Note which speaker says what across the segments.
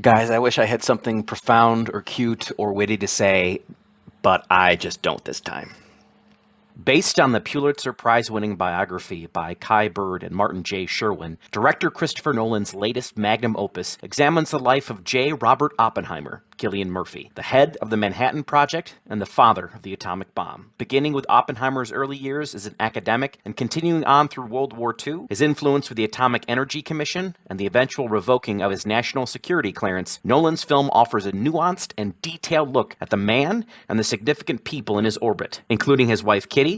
Speaker 1: Guys, I wish I had something profound or cute or witty to say, but I just don't this time. Based on the Pulitzer Prize-winning biography by Kai Bird and Martin J. Sherwin, director Christopher Nolan's latest magnum opus examines the life of J. Robert Oppenheimer, Cillian Murphy, the head of the Manhattan Project and the father of the atomic bomb. Beginning with Oppenheimer's early years as an academic and continuing on through World War II, his influence with the Atomic Energy Commission, and the eventual revoking of his national security clearance, Nolan's film offers a nuanced and detailed look at the man and the significant people in his orbit, including his wife Kitty,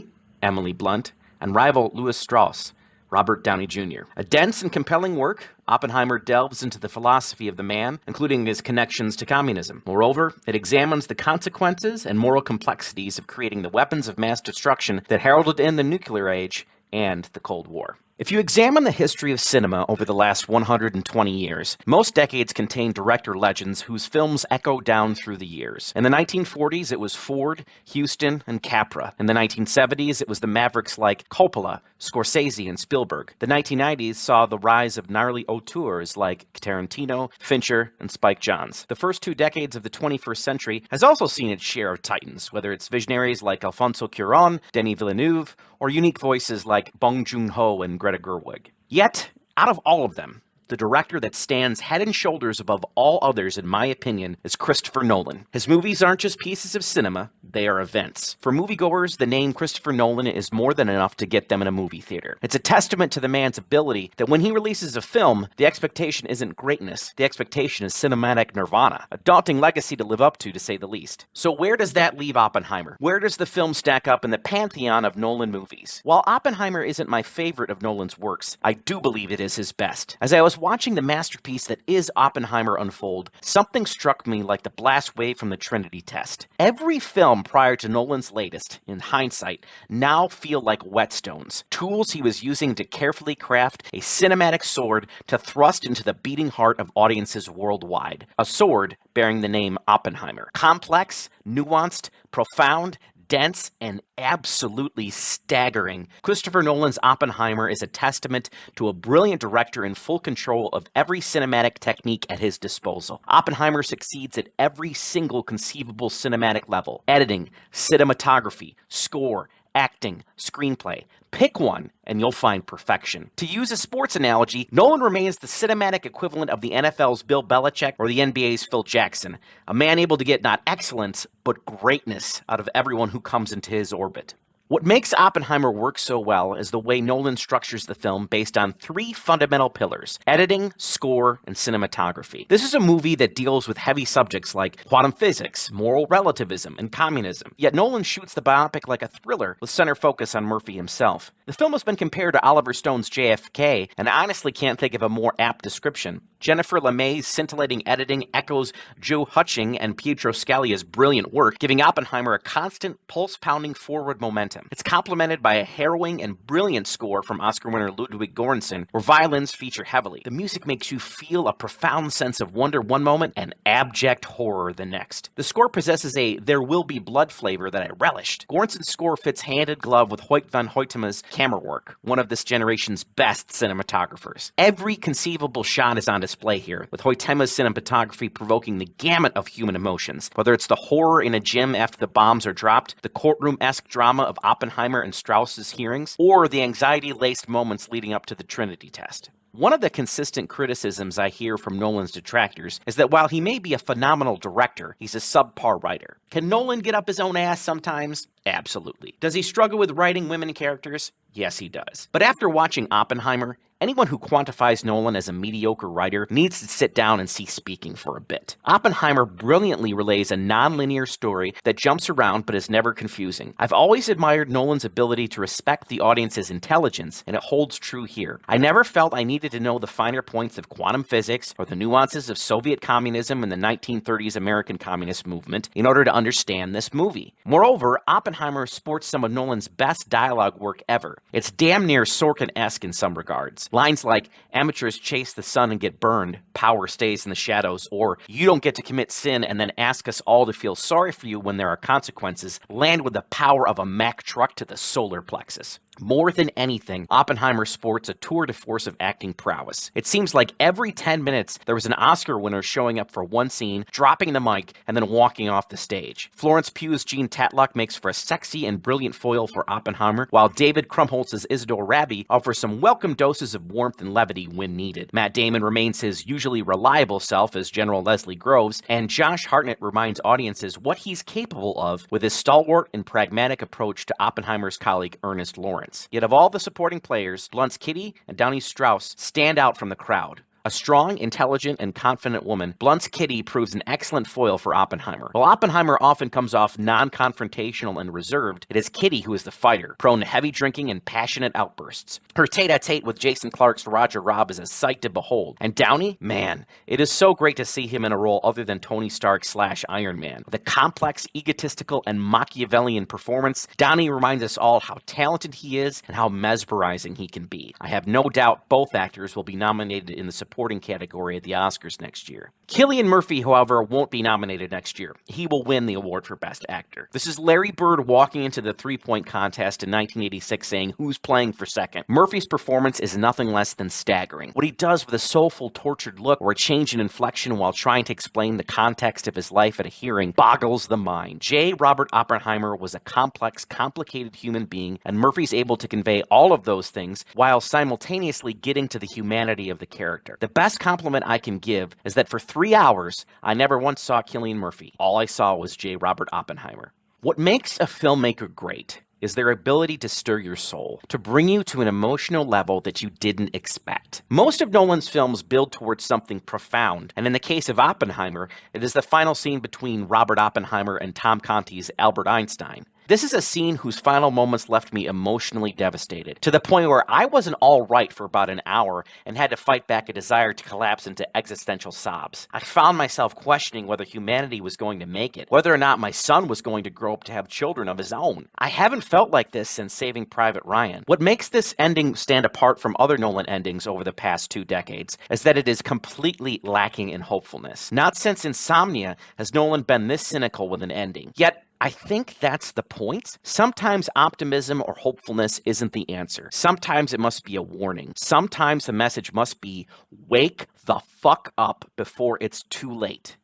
Speaker 1: Emily Blunt, and rival Louis Strauss, Robert Downey Jr. A dense and compelling work, Oppenheimer delves into the philosophy of the man, including his connections to communism. Moreover, it examines the consequences and moral complexities of creating the weapons of mass destruction that heralded in the nuclear age and the Cold War. If you examine the history of cinema over the last 120 years, most decades contain director legends whose films echo down through the years. In the 1940s, it was Ford, Huston, and Capra. In the 1970s, it was the mavericks like Coppola, Scorsese, and Spielberg. The 1990s saw the rise of gnarly auteurs like Tarantino, Fincher, and Spike Jonze. The first 2 decades of the 21st century has also seen its share of titans, whether it's visionaries like Alfonso Cuarón, Denis Villeneuve, or unique voices like Bong Joon-ho and Greta Gerwig. Yet, out of all of them, the director that stands head and shoulders above all others, in my opinion, is Christopher Nolan. His movies aren't just pieces of cinema, they are events. For moviegoers, the name Christopher Nolan is more than enough to get them in a movie theater. It's a testament to the man's ability that when he releases a film, the expectation isn't greatness, the expectation is cinematic nirvana. A daunting legacy to live up to say the least. So where does that leave Oppenheimer? Where does the film stack up in the pantheon of Nolan movies? While Oppenheimer isn't my favorite of Nolan's works, I do believe it is his best. As I was watching the masterpiece that is Oppenheimer unfold, something struck me like the blast wave from the Trinity test. Every film prior to Nolan's latest, in hindsight, now feel like whetstones, tools he was using to carefully craft a cinematic sword to thrust into the beating heart of audiences worldwide. A sword bearing the name Oppenheimer. Complex, nuanced, profound, dense, and absolutely staggering. Christopher Nolan's Oppenheimer is a testament to a brilliant director in full control of every cinematic technique at his disposal. Oppenheimer succeeds at every single conceivable cinematic level. Editing, cinematography, score, acting, screenplay. Pick one, and you'll find perfection. To use a sports analogy, Nolan remains the cinematic equivalent of the NFL's Bill Belichick or the NBA's Phil Jackson, a man able to get not excellence, but greatness out of everyone who comes into his orbit. What makes Oppenheimer work so well is the way Nolan structures the film based on 3 fundamental pillars: editing, score, and cinematography. This is a movie that deals with heavy subjects like quantum physics, moral relativism, and communism. Yet Nolan shoots the biopic like a thriller with center focus on Murphy himself. The film has been compared to Oliver Stone's JFK, and I honestly can't think of a more apt description. Jennifer LeMay's scintillating editing echoes Joe Hutching and Pietro Scalia's brilliant work, giving Oppenheimer a constant, pulse-pounding forward momentum. It's complemented by a harrowing and brilliant score from Oscar winner Ludwig Göransson, where violins feature heavily. The music makes you feel a profound sense of wonder one moment and abject horror the next. The score possesses a "there will be blood" flavor that I relished. Göransson's score fits hand in glove with Hoyt van Hoytema's camera work, one of this generation's best cinematographers. Every conceivable shot is on display here, with Hoytema's cinematography provoking the gamut of human emotions. Whether it's the horror in a gym after the bombs are dropped, the courtroom-esque drama of Oppenheimer and Strauss's hearings, or the anxiety-laced moments leading up to the Trinity test. One of the consistent criticisms I hear from Nolan's detractors is that while he may be a phenomenal director, he's a subpar writer. Can Nolan get up his own ass sometimes? Absolutely. Does he struggle with writing women characters? Yes, he does. But after watching Oppenheimer, anyone who quantifies Nolan as a mediocre writer needs to sit down and see Speaking for a bit. Oppenheimer brilliantly relays a non-linear story that jumps around but is never confusing. I've always admired Nolan's ability to respect the audience's intelligence, and it holds true here. I never felt I needed to know the finer points of quantum physics or the nuances of Soviet communism and the 1930s American Communist movement in order to understand this movie. Moreover, Oppenheimer sports some of Nolan's best dialogue work ever. It's damn near Sorkin-esque in some regards. Lines like, "Amateurs chase the sun and get burned, power stays in the shadows," or "You don't get to commit sin and then ask us all to feel sorry for you when there are consequences," land with the power of a Mack truck to the solar plexus. More than anything, Oppenheimer sports a tour de force of acting prowess. It seems like every 10 minutes there was an Oscar winner showing up for one scene, dropping the mic, and then walking off the stage. Florence Pugh's Jean Tatlock makes for a sexy and brilliant foil for Oppenheimer, while David Krumholtz's Isidore Rabi offers some welcome doses of warmth and levity when needed. Matt Damon remains his usually reliable self as General Leslie Groves, and Josh Hartnett reminds audiences what he's capable of with his stalwart and pragmatic approach to Oppenheimer's colleague Ernest Lawrence. Yet of all the supporting players, Blunt's Kitty and Downey Strauss stand out from the crowd. A strong, intelligent, and confident woman, Blunt's Kitty proves an excellent foil for Oppenheimer. While Oppenheimer often comes off non-confrontational and reserved, it is Kitty who is the fighter, prone to heavy drinking and passionate outbursts. Her tete-a-tete with Jason Clarke's Roger Robb is a sight to behold. And Downey? Man, it is so great to see him in a role other than Tony Stark / Iron Man. With a complex, egotistical, and Machiavellian performance, Downey reminds us all how talented he is and how mesmerizing he can be. I have no doubt both actors will be nominated in the supporting category at the Oscars next year. Cillian Murphy, however, won't be nominated next year. He will win the award for Best Actor. This is Larry Bird walking into the three-point contest in 1986 saying, "Who's playing for second?" Murphy's performance is nothing less than staggering. What he does with a soulful, tortured look or a change in inflection while trying to explain the context of his life at a hearing boggles the mind. J. Robert Oppenheimer was a complex, complicated human being, and Murphy's able to convey all of those things while simultaneously getting to the humanity of the character. The best compliment I can give is that for 3 hours, I never once saw Cillian Murphy. All I saw was J. Robert Oppenheimer. What makes a filmmaker great is their ability to stir your soul, to bring you to an emotional level that you didn't expect. Most of Nolan's films build towards something profound, and in the case of Oppenheimer, it is the final scene between Robert Oppenheimer and Tom Conti's Albert Einstein. This is a scene whose final moments left me emotionally devastated, to the point where I wasn't all right for about an hour and had to fight back a desire to collapse into existential sobs. I found myself questioning whether humanity was going to make it, whether or not my son was going to grow up to have children of his own. I haven't felt like this since Saving Private Ryan. What makes this ending stand apart from other Nolan endings over the past 2 decades is that it is completely lacking in hopefulness. Not since Insomnia has Nolan been this cynical with an ending. Yet, I think that's the point. Sometimes optimism or hopefulness isn't the answer. Sometimes it must be a warning. Sometimes the message must be, wake the fuck up before it's too late.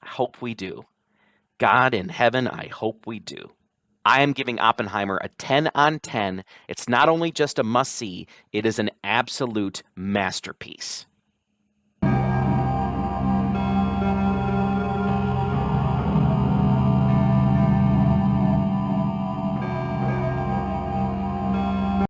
Speaker 1: I hope we do. God in heaven, I hope we do. I am giving Oppenheimer a 10 on 10. It's not only just a must-see, it is an absolute masterpiece.